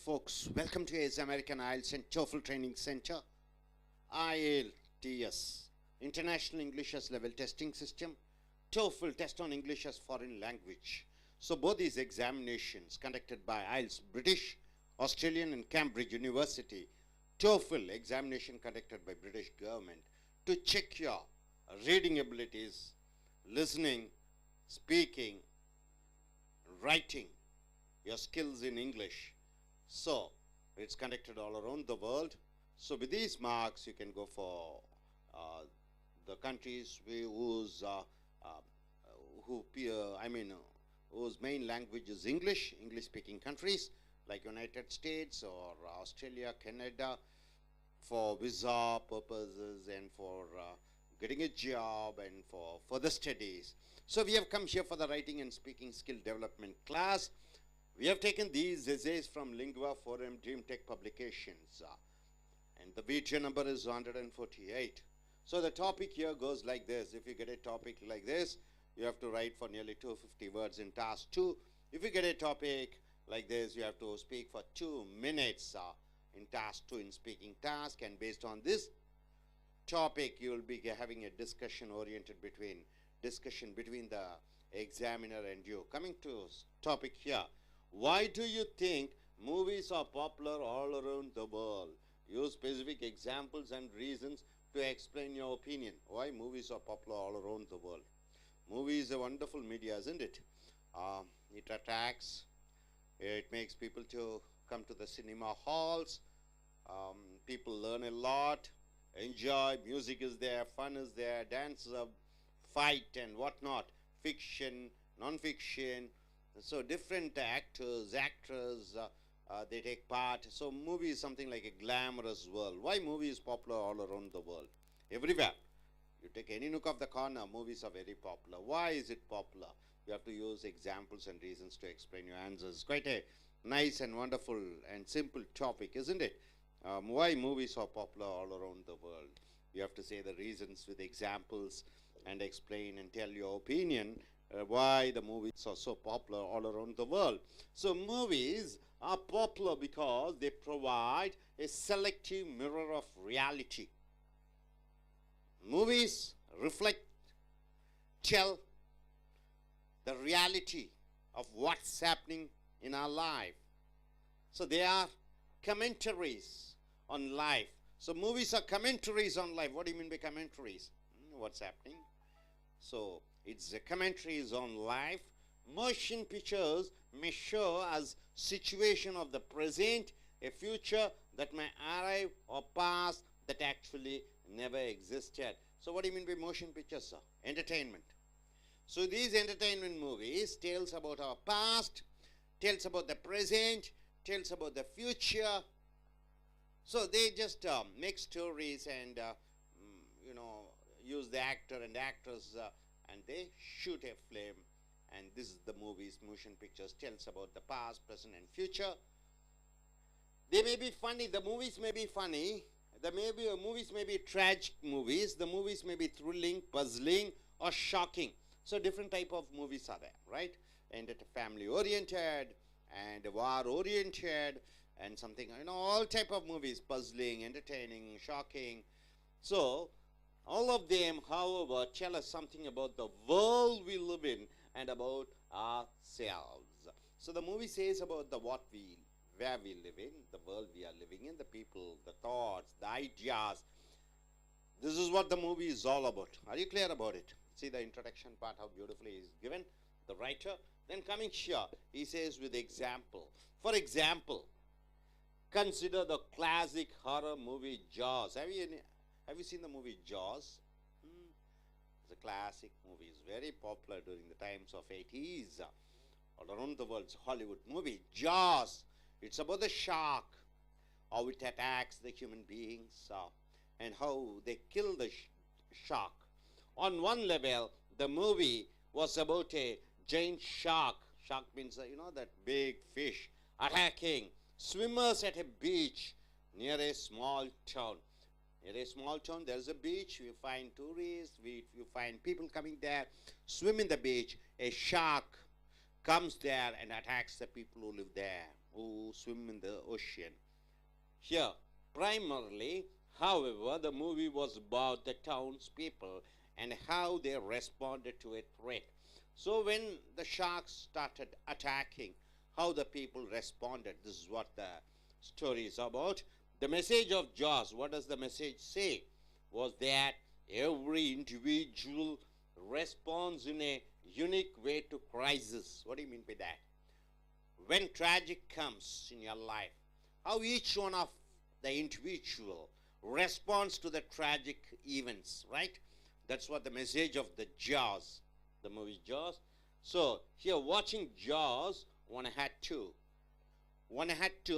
folks. Welcome to AS American IELTS and TOEFL Training Center. IELTS, International English as Level Testing System. TOEFL, Test on English as Foreign Language. So both these examinations conducted by IELTS British, Australian and Cambridge University. TOEFL examination conducted by British government to check your reading abilities, listening, speaking, writing, your skills in English. So it's conducted all around the world. So with these marks you can go for the countries whose main language is English speaking countries like United States or Australia, Canada, for visa purposes and for getting a job and for further studies. So we have come here for the writing and speaking skill development class. We have taken these essays from Lingua Forum Dream Tech publications and the video number is 148. So the topic here goes like this. If you get a topic like this, you have to write for nearly 250 words in task 2. If you get a topic like this, you have to speak for 2 minutes in task 2 in speaking task, and based on this topic you will be having a discussion between the examiner and you. Coming to topic here, why do you think movies are popular all around the world? Use specific examples and reasons to explain your opinion. Why movies are popular all around the world? Movie is a wonderful media, isn't it? It attracts, it makes people to come to the cinema halls. People learn a lot, enjoy, music is there, fun is there, dances, fight and whatnot, fiction, non-fiction. So different actors, actors, they take part. So movie is something like a glamorous world. Why movie is popular all around the world? Everywhere. You take any nook of the corner, movies are very popular. Why is it popular? You have to use examples and reasons to explain your answers. Quite a nice and wonderful and simple topic, isn't it? Why movies are popular all around the world? You have to say the reasons with examples and explain and tell your opinion why the movies are so popular all around the world. So movies are popular because they provide a selective mirror of reality. Movies tell the reality of what's happening in our life. So they are commentaries on life. So movies are commentaries on life. What do you mean by commentaries? What's happening? So it's a commentaries on life. Motion pictures may show us situation of the present, a future that may arrive, or past that actually never existed. So what do you mean by motion pictures, sir? Entertainment. So these entertainment movies tells about our past, tells about the present, tells about the future. So they just make stories and use the actor and actress and they shoot a film, and this is the movies, motion pictures, tells about the past, present and future. They may be funny, the movies may be funny, movies may be tragic movies, the movies may be thrilling, puzzling or shocking. So different type of movies are there, right? And family oriented and war oriented and something, all type of movies, puzzling, entertaining, shocking. So all of them, however, tell us something about the world we live in and about ourselves. So the movie says about where we live in, the world we are living in, the people, the thoughts, the ideas. This is what the movie is all about. Are you clear about it? See the introduction part, how beautifully is given, the writer. Then coming here, he says with example. For example, consider the classic horror movie Jaws. Have you seen the movie Jaws? It's a classic movie. It's very popular during the times of 80s. All around the world, it's a Hollywood movie. Jaws. It's about the shark, how it attacks the human beings and how they kill the shark. On one level, the movie was about a giant shark. Shark means, that big fish attacking swimmers at a beach near a small town. Near a small town, there's a beach. You find tourists, you find people coming there, swim in the beach. A shark comes there and attacks the people who live there. who swim in the ocean. Here, primarily, however, the movie was about the townspeople and how they responded to a threat. So when the sharks started attacking, how the people responded. This is what the story is about. The message of Jaws, what does the message say? Was that every individual responds in a unique way to crisis. What do you mean by that? When tragic comes in your life, how each one of the individual responds to the tragic events, right? That's what the message of the Jaws, the movie Jaws. So here watching Jaws, one had to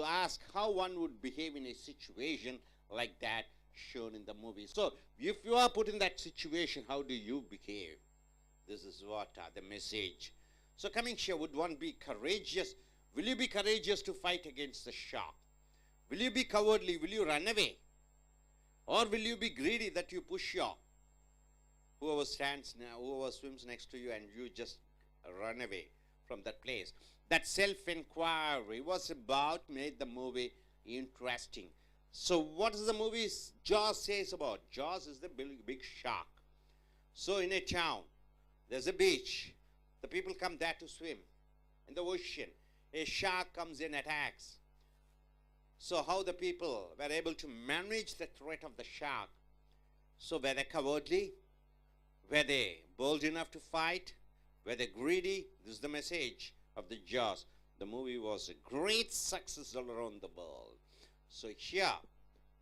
ask how one would behave in a situation like that shown in the movie. So if you are put in that situation, how do you behave? This is what the message. So coming here, would one be courageous? Will you be courageous to fight against the shark? Will you be cowardly? Will you run away? Or will you be greedy that you push your whoever swims next to you and you just run away from that place? That self-inquiry was about made the movie interesting. So what does the movie Jaws says about? Jaws is the big shark. So in a town, there's a beach. The people come there to swim. In the ocean, a shark comes in, attacks. So how the people were able to manage the threat of the shark? So were they cowardly? Were they bold enough to fight? Were they greedy? This is the message of the Jaws. The movie was a great success all around the world. So here,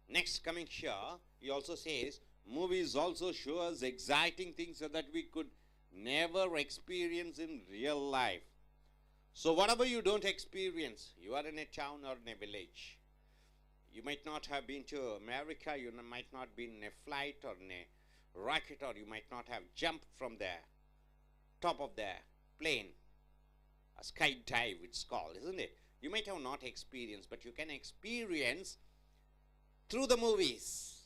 next coming here, he also says, movies also show us exciting things that we could never experience in real life. So whatever you don't experience, you are in a town or in a village. You might not have been to America, you might not be in a flight or in a rocket, or you might not have jumped from the top of the plane. A skydive it's called, isn't it? You might have not experienced, but you can experience through the movies.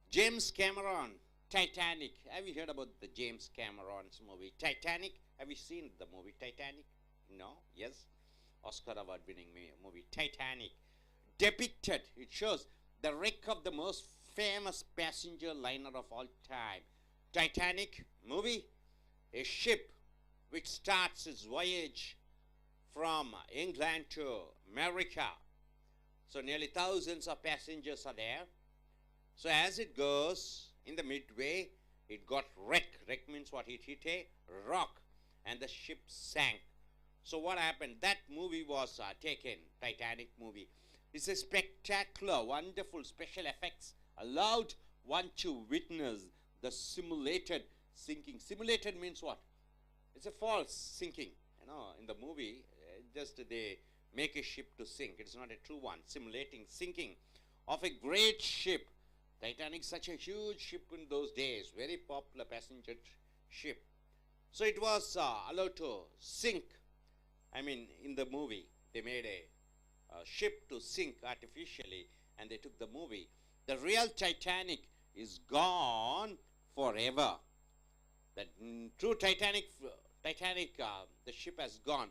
James Cameron, Titanic. Have you heard about the James Cameron's movie Titanic? Have you seen the movie Titanic? No? Yes? Oscar award winning movie Titanic. Depicted, it shows the wreck of the most famous passenger liner of all time. Titanic movie, a ship which starts its voyage from England to America. So nearly thousands of passengers are there. So as it goes in the midway, it got wrecked. Wreck means what? It hit a rock and the ship sank. So what happened? That movie was taken, Titanic movie. It's a spectacular, wonderful special effects allowed one to witness the simulated sinking. Simulated means what? It's a false sinking. You know, in the movie, just they make a ship to sink. It's not a true one. Simulating sinking of a great ship. Titanic, such a huge ship in those days, very popular passenger ship. So it was allowed to sink. I mean, in the movie, they made a ship to sink artificially, and they took the movie. The real Titanic is gone forever. That true Titanic, the ship has gone.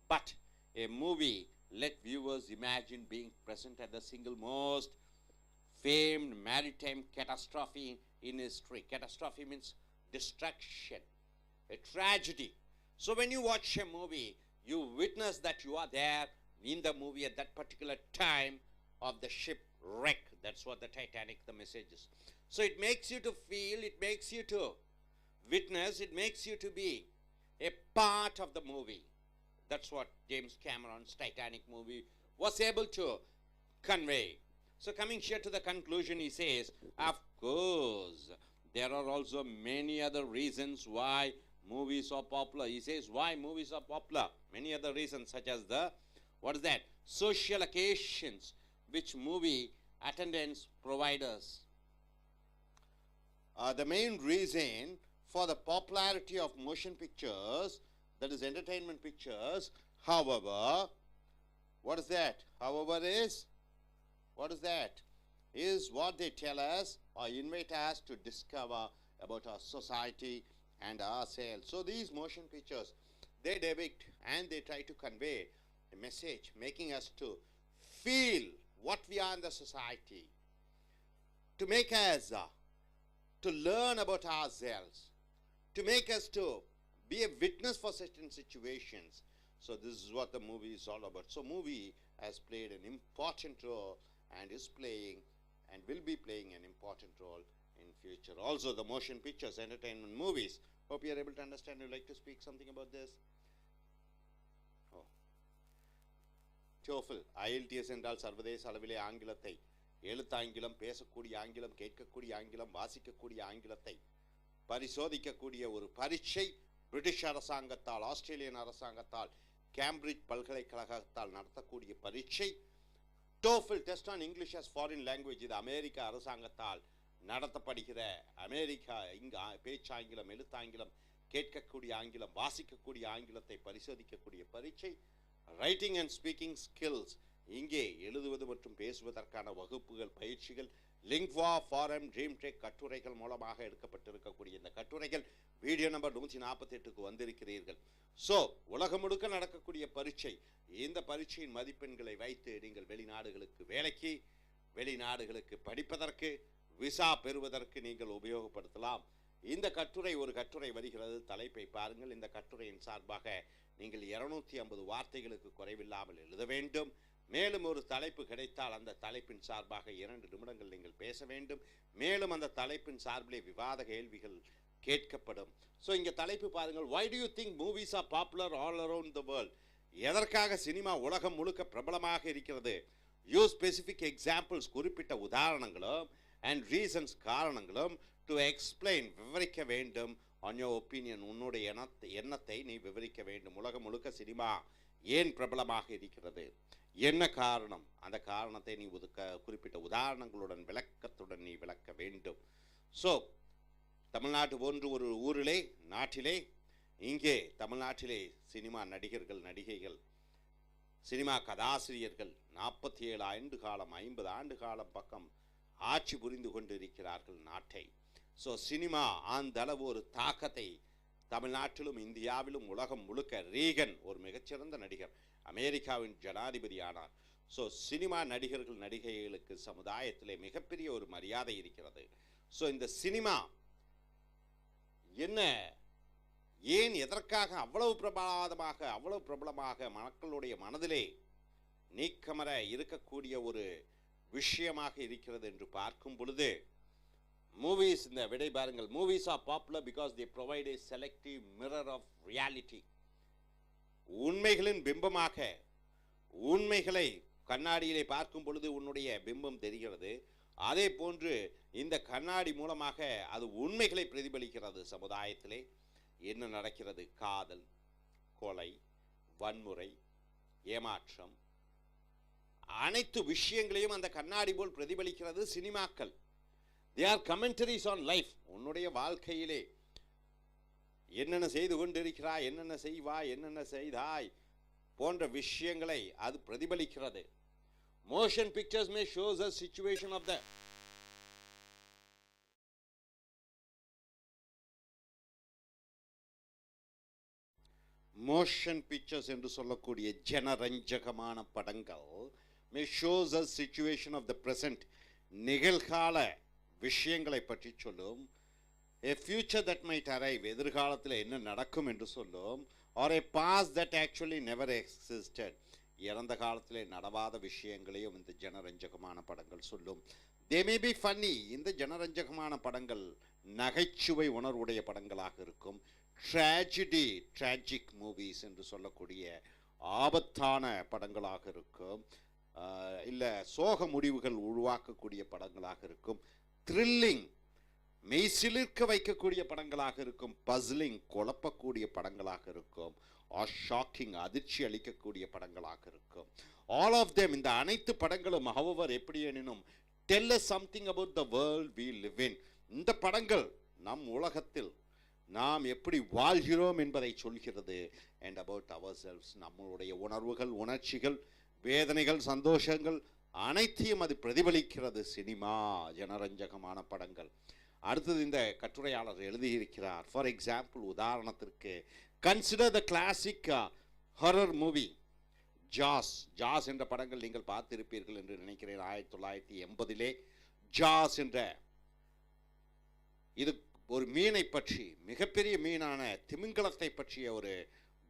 But a movie let viewers imagine being present at the single most famed maritime catastrophe in history. Catastrophe means destruction, a tragedy. So when you watch a movie, you witness that you are there in the movie at that particular time of the ship wreck. That's what the Titanic, the message is. So it makes you to feel, it makes you to witness, it makes you to be a part of the movie. That's what James Cameron's Titanic movie was able to convey. So coming here to the conclusion, he says, of course, there are also many other reasons why movies are popular. He says, why movies are popular? Many other reasons, such as the, what is that? Social occasions, which movie attendance provide us. The main reason for the popularity of motion pictures, that is entertainment pictures, however, what is that? However is, what is that? Is what they tell us or invite us to discover about our society and ourselves. So these motion pictures, they depict and they try to convey a message making us to feel what we are in the society, to make us to learn about ourselves, to make us to be a witness for certain situations. So this is what the movie is all about. So movie has played an important role and is playing and will be playing an important role in future. Also the motion pictures, entertainment, movies. Hope you are able to understand. You'd like to speak something about this? Oh. TOEFL, IELTS என்றால் சர்வதேச அளவிலே ஆங்கிலத்தை, எழுத்தாங்கிலம், பேசக்கூடிய ஆங்கிலம், கேட்கக்கூடிய ஆங்கிலம், வாசிக்கக்கூடிய ஆங்கிலத்தை பரிசோதிக்கக்கூடிய ஒரு பரீட்சை பிரிட்டிஷ் அரசாங்கத்தால், ஆஸ்திரேலியன் அரசாங்கத்தால், கேம்பிரிட்ஜ் பல்கலைக்கழகத்தால் நடத்தக்கூடிய பரீட்சை TOEFL, test on English as foreign language. இது அமெரிக்க அரசாங்கத்தால் நடத்தப்படுகிற அமெரிக்கா பேச்சாங்கிலம், எழுத்தாங்கிலம், கேட்கக்கூடிய ஆங்கிலம், வாசிக்கக்கூடிய ஆங்கிலத்தை பரிசோதிக்கக்கூடிய பரீட்சை. ரைட்டிங் அண்ட் ஸ்பீக்கிங் ஸ்கில்ஸ், இங்கே எழுதுவது மற்றும் பேசுவதற்கான வகுப்புகள், பயிற்சிகள், லிங்க்வா ஃபாரம் ட்ரீம் டெக் கட்டுரைகள் மூலமாக எடுக்கப்பட்டிருக்கக்கூடிய இந்த கட்டுரைகள் வீடியோ நம்பர் 148க்கு வந்திருக்கிறீர்கள். ஸோ உலகம் முழுக்க நடக்கக்கூடிய பரீட்சை, இந்த பரீட்சையின் மதிப்பெண்களை வைத்து நீங்கள் வெளிநாடுகளுக்கு வேலைக்கு, வெளிநாடுகளுக்கு படிப்பதற்கு, விசா பெறுவதற்கு நீங்கள் உபயோகப்படுத்தலாம். இந்த கட்டுரை, ஒரு கட்டுரை வருகிறது, தலைப்பை பாருங்கள். இந்த கட்டுரையின் சார்பாக நீங்கள் 250 வார்த்தைகளுக்கு குறைவில்லாமல் எழுத வேண்டும். மேலும் ஒரு தலைப்பு கிடைத்தால் அந்த தலைப்பின் சார்பாக 2 நிமிடங்கள் நீங்கள் பேச வேண்டும். மேலும் அந்த தலைப்பின் சார்பிலே விவாத கேள்விகள் கேட்கப்படும். ஸோ இங்கே தலைப்பு பாருங்கள். Why do you think movies are popular all around the world? எதற்காக சினிமா உலகம் முழுக்க பிரபலமாக இருக்கிறது? யூஸ் ஸ்பெசிஃபிக் எக்ஸாம்பிள்ஸ், குறிப்பிட்ட உதாரணங்களும், அண்ட் ரீசன்ஸ், காரணங்களும், டு எக்ஸ்பிளைன், விவரிக்க வேண்டும். ஆன் யோர் ஒப்பீனியன், உன்னுடைய எண்ணத்தை நீ விவரிக்க வேண்டும். உலகம் முழுக்க சினிமா ஏன் பிரபலமாக இருக்கிறது, என்ன காரணம், அந்த காரணத்தை நீ குறிப்பிட்ட உதாரணங்களுடன், விளக்கத்துடன் நீ விளக்க வேண்டும். ஸோ தமிழ்நாட்டு போன்று ஒரு ஊரிலே, நாட்டிலே, இங்கே தமிழ்நாட்டிலே சினிமா நடிகர்கள், நடிகைகள், சினிமா கதாசிரியர்கள் 47 ஆண்டு காலம், 50 ஆண்டு காலம் பக்கம் ஆட்சி புரிந்து கொண்டிருக்கிறார்கள் நாட்டை. ஸோ சினிமா அந்த அளவு ஒரு தாக்கத்தை தமிழ்நாட்டிலும், இந்தியாவிலும், உலகம் முழுக்க. ரீகன் ஒரு மிகச்சிறந்த நடிகர், அமெரிக்காவின் ஜனாதிபதி ஆனார். ஸோ சினிமா நடிகர்கள், நடிகைகளுக்கு சமுதாயத்திலே மிகப்பெரிய ஒரு மரியாதை இருக்கிறது. ஸோ இந்த சினிமா என்ன, ஏன், எதற்காக அவ்வளவு பிரபலமாக மக்களுடைய மனதிலே நீக்கமர இருக்கக்கூடிய ஒரு விஷயமாக இருக்கிறது என்று பார்க்கும் பொழுது, மூவிஸ், இந்த விடை பாருங்கள். Movies are popular because they provide a selective mirror of reality. உண்மைகளின் பிம்பமாக, உண்மைகளை கண்ணாடியிலே பார்க்கும் பொழுது உன்னுடைய பிம்பம் தெரிகிறது. அதே போன்று இந்த கண்ணாடி மூலமாக அது உண்மைகளை பிரதிபலிக்கிறது. சமுதாயத்திலே என்ன நடக்கிறது, காதல், கொலை, வன்முறை, ஏமாற்றம், அனைத்து விஷயங்களையும் அந்த கண்ணாடி போல் பிரதிபலிக்கிறது சினிமாக்கள். They are commentaries on life. உன்னுடைய வாழ்க்கையிலே என்னென்ன செய்து கொண்டிருக்கிறாய், என்னென்ன செய்வாய், என்னென்ன செய்தாய் போன்ற விஷயங்களை அது பிரதிபலிக்கிறது. Motion pictures may show us a situation of the motion pictures என்று சொல்லக்கூடிய ஜனரஞ்சகமான படங்கள் may shows us situation of the present, நிகழ்கால விஷயங்களை பற்றி சொல்லும். A future that might arrive, எதிர்காலத்தில் என்ன நடக்கும் என்று சொல்லும். Or a past that actually never existed, இறந்த காலத்திலே நடவாத விஷயங்களையும் இந்த ஜனரஞ்சகமான படங்கள் சொல்லும். They may be funny, இந்த ஜனரஞ்சகமான படங்கள் நகைச்சுவை உணர்வுடைய படங்களாக இருக்கும். Tragedy, tragic movies என்று சொல்லக்கூடிய ஆபத்தான படங்களாக இருக்கும். இல்லை சோக முடிவுகள் உருவாக்கக்கூடிய படங்களாக இருக்கும். த்ரில்லிங், மெய்சிலிர்க்க வைக்கக்கூடிய படங்களாக இருக்கும். பஸ்லிங், குழப்பக்கூடிய படங்களாக இருக்கும். ஆர் ஷாக்கிங், அதிர்ச்சி அளிக்கக்கூடிய படங்களாக இருக்கும். ஆல் ஆஃப் தேம், இந்த அனைத்து படங்களும் however எப்படி எனினும் tell us something about the world we live in. இந்த படங்கள் நம் உலகத்தில் நாம் எப்படி வாழ்கிறோம் என்பதை சொல்கிறது. and about ourselves, நம்மளுடைய உணர்வுகள், உணர்ச்சிகள், வேதனைகள், சந்தோஷங்கள் அனைத்தையும் அது பிரதிபலிக்கிறது சினிமா, ஜனரஞ்சகமான படங்கள். அடுத்தது இந்த கட்டுரையாளர் எழுதியிருக்கிறார். ஃபார் எக்ஸாம்பிள், உதாரணத்திற்கு, consider the classic horror movie Jaws என்ற படங்கள் நீங்கள் பார்த்திருப்பீர்கள் என்று நினைக்கிறேன். 1980 ஜாஸ் என்ற இது ஒரு மீனை பற்றி, மிகப்பெரிய மீனான திமிங்கலத்தை பற்றிய ஒரு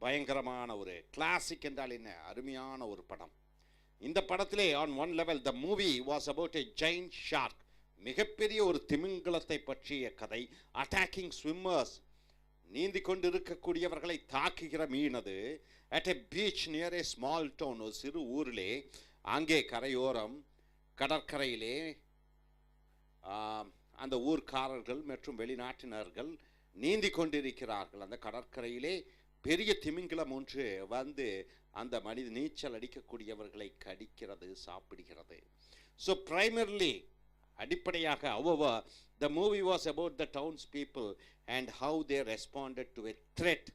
பயங்கரமான ஒரு கிளாசிக் என்றால் என்ன, அருமையான ஒரு படம். இந்த படத்திலே on one level the movie was about a giant shark, மிகப்பெரிய ஒரு திமிங்கலத்தை பற்றிய கதை. அட்டாக்கிங் ஸ்விம்மர்ஸ், நீந்தி கொண்டு இருக்கக்கூடியவர்களை தாக்குகிற மீன் அது. At a beach near a small town, ஒரு சிறு ஊரிலே, அங்கே கரையோரம் கடற்கரையிலே அந்த ஊர்க்காரர்கள் மற்றும் வெளிநாட்டினர்கள் நீந்தி கொண்டிருக்கிறார்கள். அந்த கடற்கரையிலே பெரிய திமிங்கலம் ஒன்று வந்து அந்த மனித நீச்சல் அடிக்கக்கூடியவர்களை கடிக்கிறது, சாப்பிடுகிறது. ஸோ primarily அடிப்படையாக however the movie was about the townspeople and how they responded to a threat.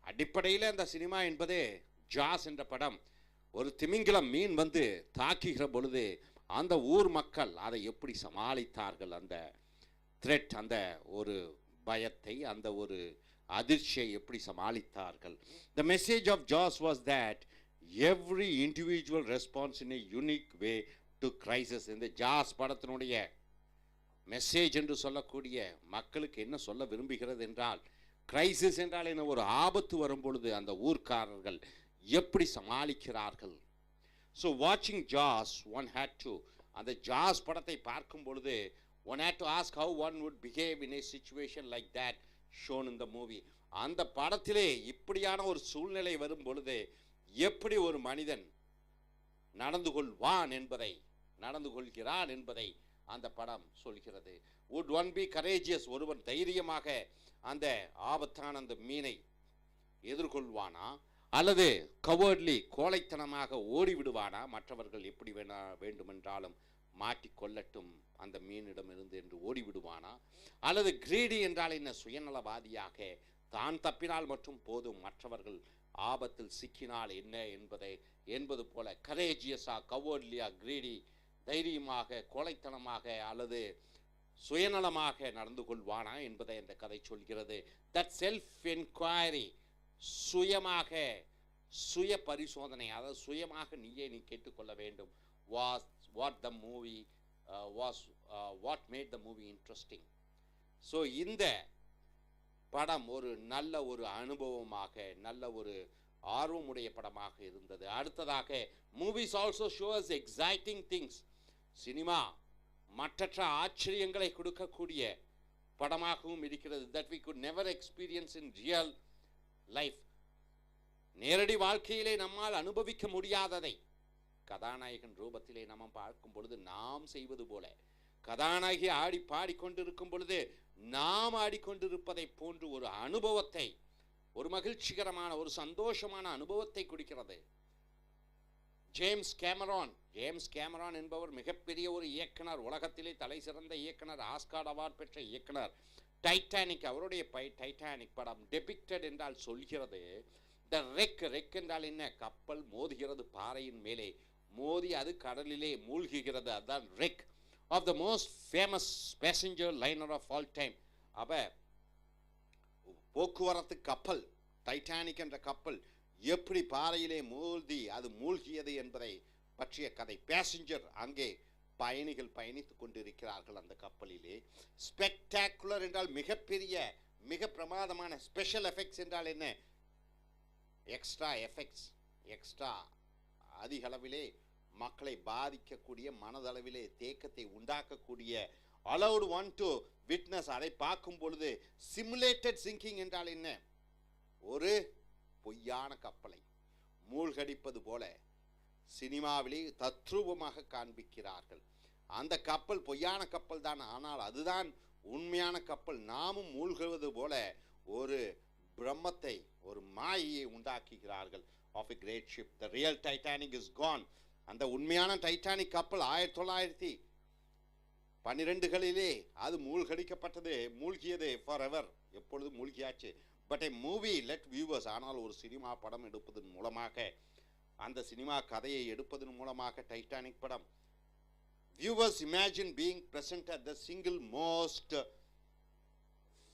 அடிப்படையில் அந்த சினிமா என்பதே ஜாஸ் என்ற படம் ஒரு திமிங்கலம் மீன் வந்து தாக்குகிற பொழுது அந்த ஊர் மக்கள் அதை எப்படி சமாளித்தார்கள், அந்த த்ரெட், அந்த ஒரு பயத்தை, அந்த ஒரு அதிர்ச்சியை எப்படி சமாளித்தார்கள். The message of Jaws was that every individual responds in a unique way to crisis. இந்த ஜாஸ் படத்தினுடைய மெசேஜ் என்று சொல்லக்கூடிய மக்களுக்கு என்ன சொல்ல விரும்புகிறது என்றால், கிரைசிஸ் என்றால் என்ன, ஒரு ஆபத்து வரும் பொழுது அந்த ஊர்க்காரர்கள் எப்படி சமாளிக்கிறார்கள். ஸோ வாட்சிங் ஜாஸ் ஒன் ஹேட் டு, அந்த ஜாஸ் படத்தை பார்க்கும் பொழுது one had to ask how one would behave in a situation like that shown in the movie. அந்த படத்திலே இப்படியான ஒரு சூழ்நிலை வரும் பொழுது எப்படி ஒரு மனிதன் நடந்து கொள்கிறான் என்பதை அந்த படம் சொல்கிறது. வுட் ஒன் பி கரேஜியஸ், ஒருவன் தைரியமாக அந்த ஆபத்தான அந்த மீனை எதிர்கொள்வானா, அல்லது கவர்ட்லி கோழைத்தனமாக ஓடிவிடுவானா, மற்றவர்கள் எப்படி வேண்டுமென்றாலும் மாட்டிக்கொள்ளட்டும் அந்த மீனிடமிருந்து என்று ஓடிவிடுவானா, அல்லது கிரீடி என்றால் என்ன, சுயநலவாதியாக தான் தப்பினால் மட்டும் போதும், மற்றவர்கள் ஆபத்தில் சிக்கினால் என்ன என்பது போல கரேஜியஸா, கவர்ட்லியா, கிரீடி, தைரியமாக, கோழைத்தனமாக அல்லது சுயநலமாக நடந்து கொள்வானா என்பதை அந்த கதை சொல்கிறது. தட் செல்ஃப் என்கொயரி, சுய பரிசோதனை, அதாவது சுயமாக நீ கேட்டுக்கொள்ள வேண்டும். what the movie was what made the movie interesting. So இந்த படம் ஒரு நல்ல ஒரு அனுபவமாக, நல்ல ஒரு ஆர்வமுடைய படமாக இருந்தது. அடுத்ததாக movies also shows exciting things. Cinema மற்றற்ற ஆச்சரியங்களை கொடுக்கக்கூடிய படமாகவும் இருக்கிறது. That we could never experience in real life. நேரடி வாழ்க்கையிலே நம்மால் அனுபவிக்க முடியாததை கதாநாயகன் ரூபத்திலே நம்ம பார்க்கும் பொழுது நாம் செய்வது போல, கதாநாயகி ஆடி பாடிக்கொண்டிருக்கும் பொழுது நாம் ஆடிக்கொண்டிருப்பதை போன்று ஒரு அனுபவத்தை, ஒரு மகிழ்ச்சிகரமான, ஒரு சந்தோஷமான அனுபவத்தை கொடுக்கிறது. ஜேம்ஸ் கேமரான் என்பவர் மிகப்பெரிய ஒரு இயக்குனர், உலகத்திலே தலை சிறந்த இயக்குனர், ஆஸ்கார் அவார்ட் பெற்ற இயக்குனர். டைட்டானிக், அவருடைய டைட்டானிக் படம் டெபிக்டட் என்றால் சொல்கிறது த ரெக் என்றால் என்ன, கப்பல் மோதுகிறது, பாறையின் மேலே மோதி அது கடலிலே மூழ்குகிறது, அதுதான் wreck of the most famous passenger liner of all time. அப்ப போக்குவரத்து கப்பல் டைட்டானிக் என்ற கப்பல் எப்படி பாறையிலே மோதி அது மூழ்கியது என்பதை பற்றிய கதை. பேசஞ்சர், அங்கே பயணிகள் பயணித்துக் கொண்டிருக்கிறார்கள் அந்த கப்பலிலே. ஸ்பெக்டாகுலர் என்றால் மிகப்பெரிய, மிக பிரமாதமான. ஸ்பெஷல் எஃபெக்ட்ஸ் என்றால் என்ன, எக்ஸ்ட்ரா எஃபெக்ட்ஸ், எக்ஸ்ட்ரா அதிக அளவிலே மக்களை பாதிக்கக்கூடிய, மனதளவிலே தேக்கத்தை உண்டாக்கக்கூடிய, allowed one to witness, அதை பார்க்கும் பொழுது. சிமுலேட்டட் சிங்கிங் என்றால் என்ன, ஒரு பொய்யான கப்பலை மூழ்கடிப்பது போல சினிமாவிலே தத்ரூபமாக காண்பிக்கிறார்கள். அந்த கப்பல் பொய்யான கப்பல் தான், ஆனால் அதுதான் உண்மையான கப்பல். நாமும் மூழ்குவது போல ஒரு பிரம்மத்தை, ஒரு மாயையை உண்டாக்குகிறார்கள். Of a great ship, the real Titanic is gone. அந்த உண்மையான டைட்டானிக் கப்பல் 1912களிலே அது மூழ்கடிக்கப்பட்டது, மூழ்கியது ஃபார் எவர், எப்பொழுது மூழ்கியாச்சு. But a movie let viewers, ஆனால் ஒரு சினிமா படம் எடுப்பதன் மூலமாக, அந்த சினிமா கதையை எடுப்பதன் மூலமாக டைட்டானிக் படம், viewers imagine being present at the single most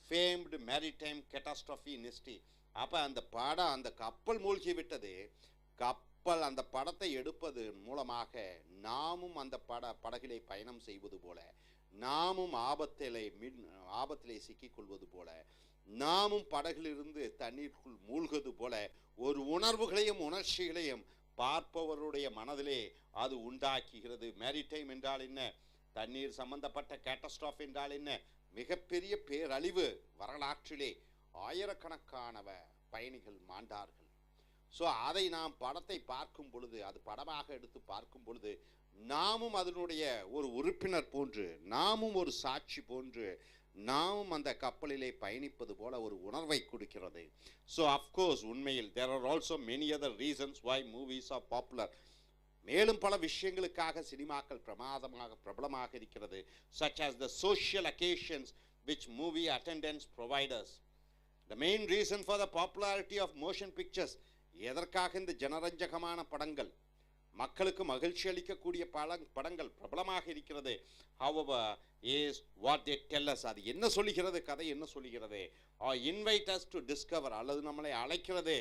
famed maritime catastrophe in history. அப்போ அந்த படம், அந்த கப்பல் மூழ்கி விட்டது, கப்பல் அந்த படத்தை எடுப்பது மூலமாக நாமும் அந்த படகிலே பயணம் செய்வது போல, நாமும் ஆபத்திலே சிக்கிக்கொள்வது போல, நாமும் படகிலிருந்து தண்ணீருக்குள் மூழ்குவது போல ஒரு உணர்வுகளையும் உணர்ச்சிகளையும் பார்ப்பவருடைய மனதிலே அது உண்டாக்குகிறது. மேரிடைம் என்றால் என்ன, தண்ணீர் சம்பந்தப்பட்ட கேட்டஸ்ட்ராஃப் என்றால் என்ன, மிகப்பெரிய பேரழிவு. வரலாற்றிலே ஆயிரக்கணக்கான பயணிகள் மாண்டார்கள். ஸோ அதை நாம் படத்தை பார்க்கும் பொழுது, அது படமாக எடுத்து பார்க்கும் பொழுது, நாமும் அதனுடைய ஒரு உறுப்பினர் போன்று, நாமும் ஒரு சாட்சி போன்று, நாமும் அந்த கப்பலிலே பயணிப்பது போல ஒரு உணர்வை கொடுக்கிறது. ஸோ அஃப்கோர்ஸ் உண்மையில் there are also many other reasons why movies are popular. மேலும் பல விஷயங்களுக்காக சினிமாக்கள் பிரபலமாக இருக்கிறது. such as the social occasions which movie attendance provide us. The main reason for the popularity of motion pictures, எதற்காக இந்த ஜனரஞ்சகமான படங்கள், மக்களுக்கு மகிழ்ச்சி அளிக்கக்கூடிய படங்கள் பிரபலமாக இருக்கிறது, however is what they tell us. அது என்ன சொல்லுகிறது, கதை என்ன சொல்லுகிறது, or invite us to discover, அல்லது நம்மளை அழைக்கிறது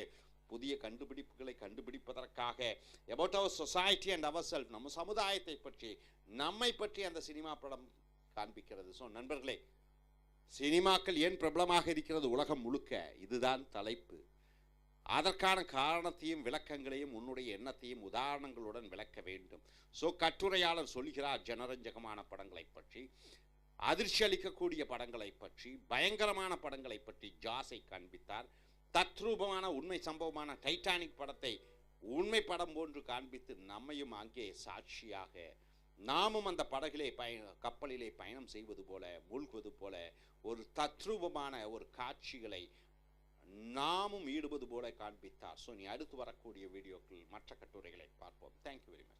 புதிய கண்டுபிடிப்புகளை கண்டுபிடிப்பதற்காக, about our society and ourselves, நம்ம சமுதாயத்தை பற்றி, நம்மை பற்றி அந்த சினிமா படம் காண்பிக்கிறது. ஸோ நண்பர்களே, சினிமாக்கள் ஏன் பிரபலமாக இருக்கிறது உலகம் முழுக்க, இதுதான் தலைப்பு. அதற்கான காரணத்தையும் விளக்கங்களையும் உன்னுடைய எண்ணத்தையும் உதாரணங்களுடன் விளக்க வேண்டும். ஸோ கட்டுரையாளர் சொல்கிறார் ஜனரஞ்சகமான படங்களை பற்றி, அதிர்ச்சி அளிக்கக்கூடிய படங்களை பற்றி, பயங்கரமான படங்களை பற்றி ஜாஸை காண்பித்தார். தத்ரூபமான உண்மை சம்பவமான டைட்டானிக் படத்தை உண்மை படம் போன்று காண்பித்து நம்மையும் அங்கே சாட்சியாக, நாமும் அந்த கப்பலிலே பயணம் செய்வது போல, மூழ்குவது போல ஒரு தத்ரூபமான ஒரு காட்சிகளை நாமும் ஈடுபது போல காண்பித்தார். ஸோ நீ அடுத்து வரக்கூடிய வீடியோக்கள் மற்ற கட்டுரைகளை பார்ப்போம். Thank you very much.